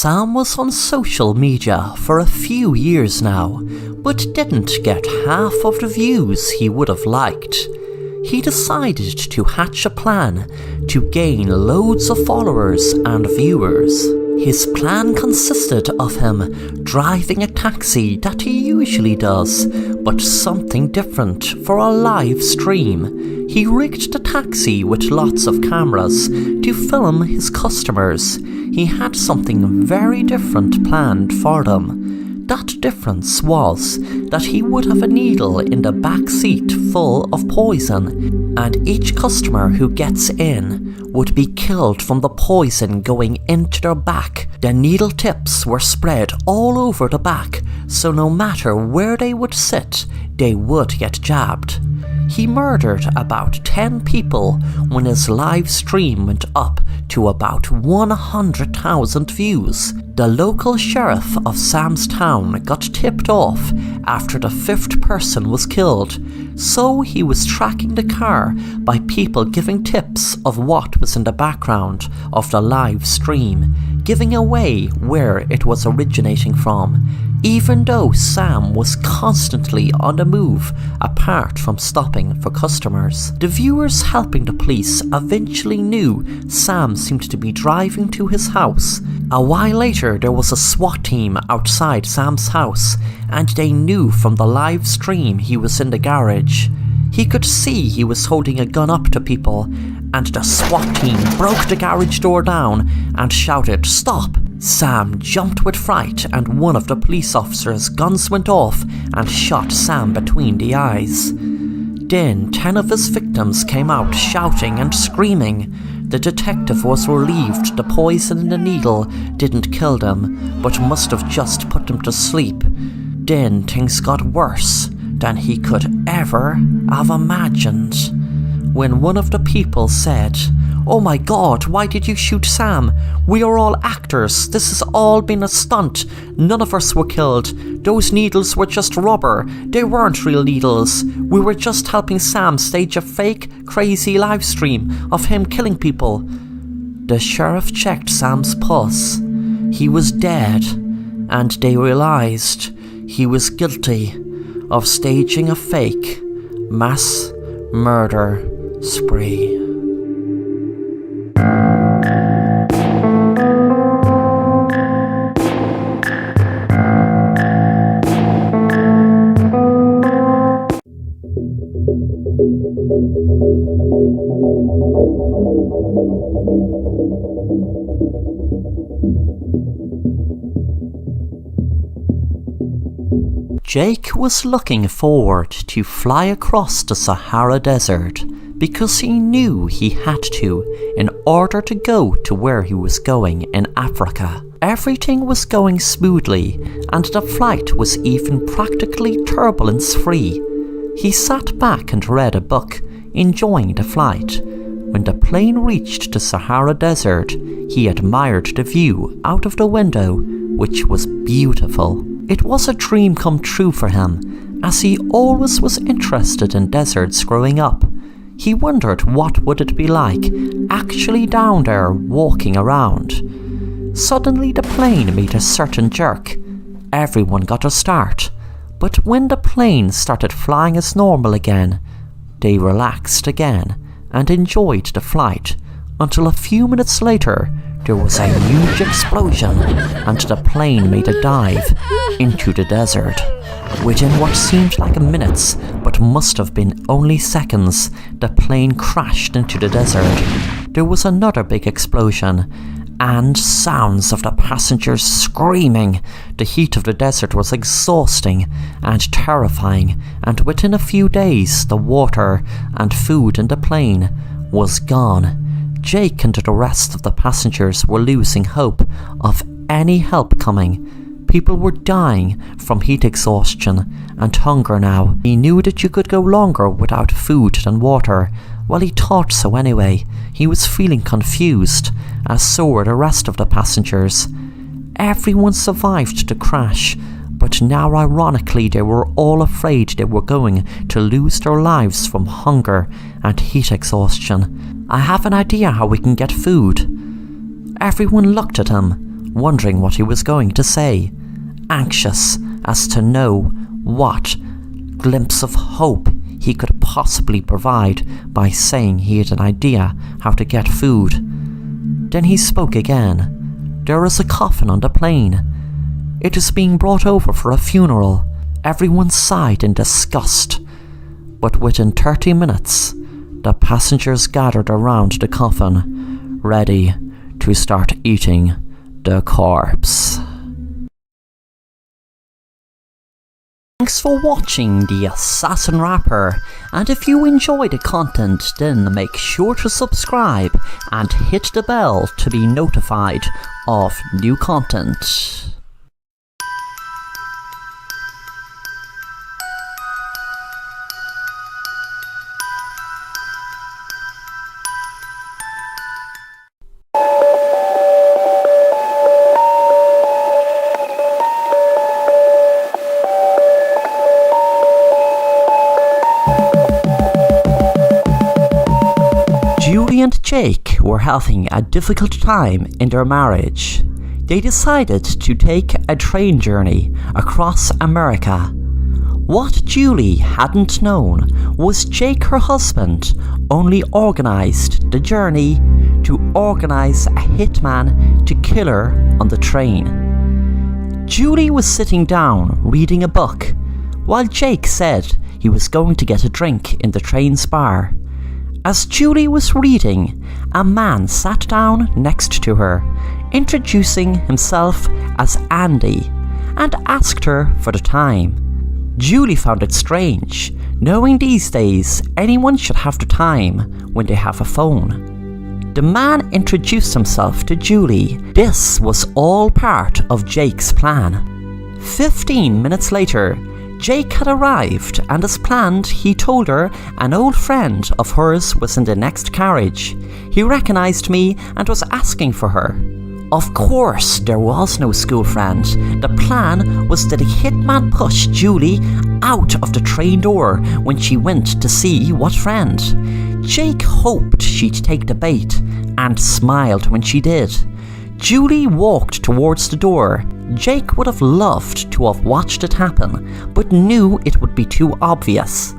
Sam was on social media for a few years now, but didn't get half of the views he would have liked. He decided to hatch a plan to gain loads of followers and viewers. His plan consisted of him driving a taxi that he usually does, but something different for a live stream. He rigged the taxi with lots of cameras to film his customers. He had something very different planned for them. That difference was that he would have a needle in the back seat full of poison, and each customer who gets in would be killed from the poison going into their back. The needle tips were spread all over the back, so no matter where they would sit, they would get jabbed. He murdered about 10 people when his live stream went up to about 100,000 views. The local sheriff of Sam's town got tipped off after the 5th person was killed, so he was tracking the car by people giving tips of what was in the background of the live stream, giving away where it was originating from, even though Sam was constantly on the move apart from stopping for customers. The viewers helping the police eventually knew Sam seemed to be driving to his house. A while later there was a SWAT team outside Sam's house, and they knew from the live stream he was in the garage. He could see he was holding a gun up to people, and the SWAT team broke the garage door down and shouted, "Stop!" Sam jumped with fright, and one of the police officers' guns went off and shot Sam between the eyes. Then 10 of his victims came out shouting and screaming. The detective was relieved the poison in the needle didn't kill them, but must have just put them to sleep. Then things got worse than he could ever have imagined. When one of the people said, "Oh my God, why did you shoot Sam? We are all actors. This has all been a stunt. None of us were killed. Those needles were just rubber. They weren't real needles. We were just helping Sam stage a fake, crazy live stream of him killing people." The sheriff checked Sam's pulse. He was dead, and they realized he was guilty of staging a fake mass murder spree. Jake was looking forward to fly across the Sahara Desert because he knew he had to in order to go to where he was going in Africa. Everything was going smoothly, and the flight was even practically turbulence-free. He sat back and read a book, enjoying the flight. When the plane reached the Sahara Desert, he admired the view out of the window, which was beautiful. It was a dream come true for him, as he always was interested in deserts growing up. He wondered what would it be like actually down there walking around. Suddenly the plane made a certain jerk. Everyone got a start, but when the plane started flying as normal again, they relaxed again and enjoyed the flight until a few minutes later there was a huge explosion and the plane made a dive into the desert. Within what seemed like minutes, but must have been only seconds, the plane crashed into the desert. There was another big explosion, and sounds of the passengers screaming. The heat of the desert was exhausting and terrifying, and within a few days the water and food in the plane was gone. Jake and the rest of the passengers were losing hope of any help coming. People were dying from heat exhaustion and hunger now. He knew that you could go longer without food than water. Well, he thought so anyway. He was feeling confused, as so were the rest of the passengers. Everyone survived the crash, but now ironically they were all afraid they were going to lose their lives from hunger and heat exhaustion. "I have an idea how we can get food." Everyone looked at him. wondering what he was going to say, anxious as to know what glimpse of hope he could possibly provide by saying he had an idea how to get food. Then he spoke again. There is a coffin on the plane. It is being brought over for a funeral. Everyone sighed in disgust. But within 30 minutes, the passengers gathered around the coffin, ready to start eating the corpse. Thanks for watching The Assassin Rapper, and if you enjoy the content, then make sure to subscribe and hit the bell to be notified of new content. Julie and Jake were having a difficult time in their marriage. They decided to take a train journey across America. What Julie hadn't known was Jake, her husband, only organised the journey to organise a hitman to kill her on the train. Julie was sitting down reading a book, while Jake said he was going to get a drink in the train's bar. As Julie was reading, a man sat down next to her, introducing himself as Andy, and asked her for the time. Julie found it strange, knowing these days anyone should have the time when they have a phone. The man introduced himself to Julie. This was all part of Jake's plan. 15 minutes later, Jake had arrived, and as planned, he told her an old friend of hers was in the next carriage. He recognised me and was asking for her. Of course, there was no school friend. The plan was that the hitman pushed Julie out of the train door when she went to see what friend. Jake hoped she'd take the bait and smiled when she did. Julie walked towards the door. Jake would have loved to have watched it happen, but knew it would be too obvious.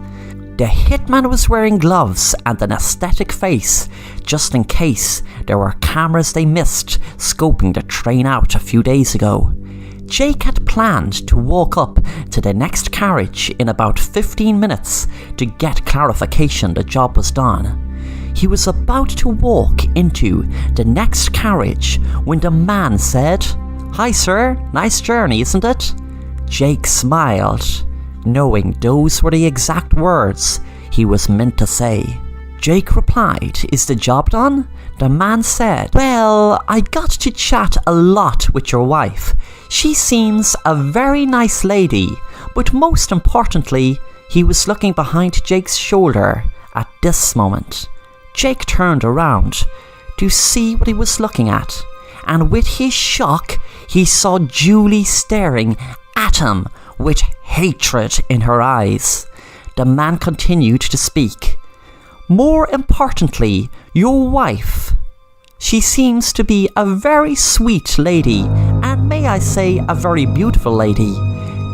The hitman was wearing gloves and an aesthetic face, just in case there were cameras they missed scoping the train out a few days ago. Jake had planned to walk up to the next carriage in about 15 minutes to get clarification the job was done. He was about to walk into the next carriage when the man said, "Hi sir, nice journey, isn't it?" Jake smiled, knowing those were the exact words he was meant to say. Jake replied, "Is the job done?" The man said, "Well, I got to chat a lot with your wife. She seems a very nice lady," but most importantly, he was looking behind Jake's shoulder at this moment. Jake turned around to see what he was looking at, and with his shock, he saw Julie staring at him with hatred in her eyes. The man continued to speak. "More importantly, your wife. She seems to be a very sweet lady, and may I say, a very beautiful lady."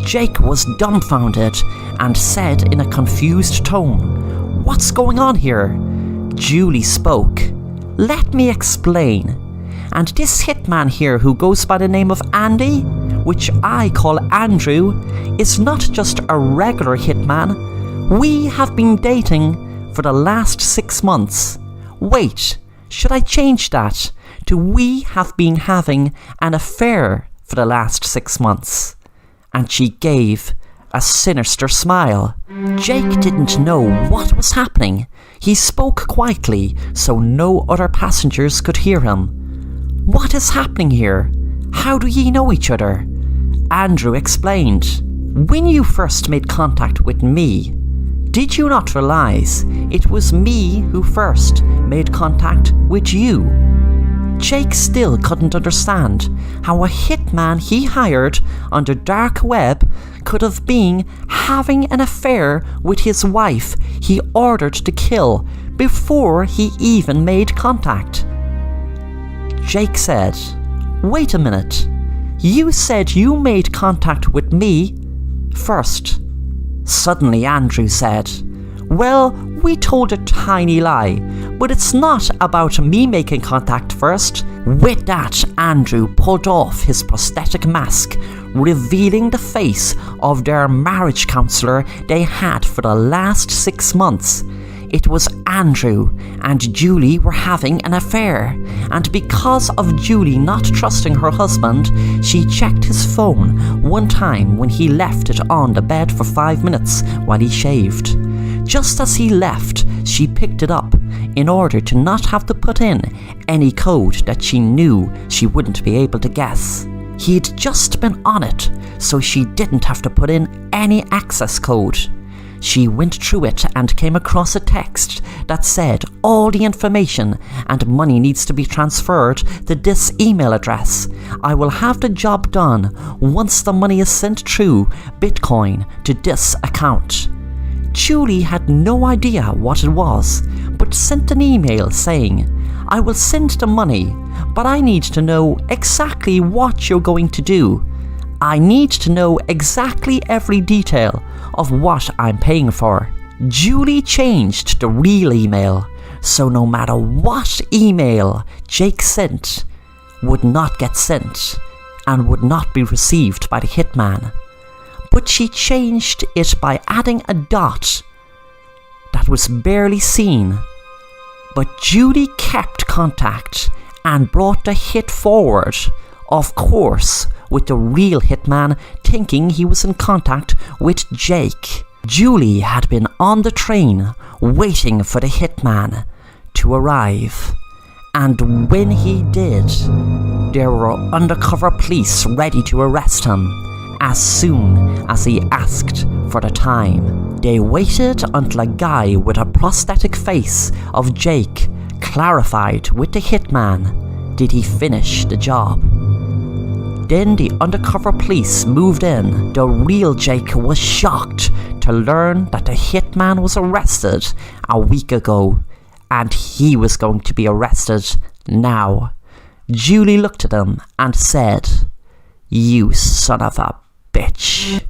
Jake was dumbfounded and said in a confused tone, "What's going on here?" Julie spoke. "Let me explain. And this hitman here who goes by the name of Andy, which I call Andrew, is not just a regular hitman. We have been dating for the last 6 months. Wait, should I change that to we have been having an affair for the last 6 months?" And she gave a sinister smile. Jake didn't know what was happening. He spoke quietly so no other passengers could hear him. "What is happening here? How do ye know each other?" Andrew explained. "When you first made contact with me, did you not realize it was me who first made contact with you?" Jake still couldn't understand how a hitman he hired on the dark web could have been having an affair with his wife he ordered to kill before he even made contact. Jake said, Wait a minute. You said you made contact with me first. Suddenly Andrew said, well, we told a tiny lie, but it's not about me making contact first. With that, Andrew pulled off his prosthetic mask, revealing the face of their marriage counsellor they had for the last 6 months. It was Andrew and Julie were having an affair, and because of Julie not trusting her husband, she checked his phone one time when he left it on the bed for 5 minutes while he shaved. Just as he left, she picked it up in order to not have to put in any code that she knew she wouldn't be able to guess. He'd just been on it, so she didn't have to put in any access code. She went through it and came across a text that said all the information and money needs to be transferred to this email address. I will have the job done once the money is sent through Bitcoin to this account. Julie had no idea what it was, but sent an email saying, I will send the money, but I need to know exactly what you're going to do. I need to know exactly every detail of what I'm paying for. Julie changed the real email, so no matter what email Jake sent would not get sent and would not be received by the hitman. But she changed it by adding a dot that was barely seen. But Julie kept contact and brought the hit forward, of course, with the real hitman thinking he was in contact with Jake. Julie had been on the train waiting for the hitman to arrive, and when he did, there were undercover police ready to arrest him as soon as he asked for the time. They waited until a guy with a prosthetic face of Jake clarified with the hitman did he finish the job. Then the undercover police moved in. The real Jake was shocked to learn that the hitman was arrested a week ago, and he was going to be arrested now. Julie looked at him and said, "You son of a bitch."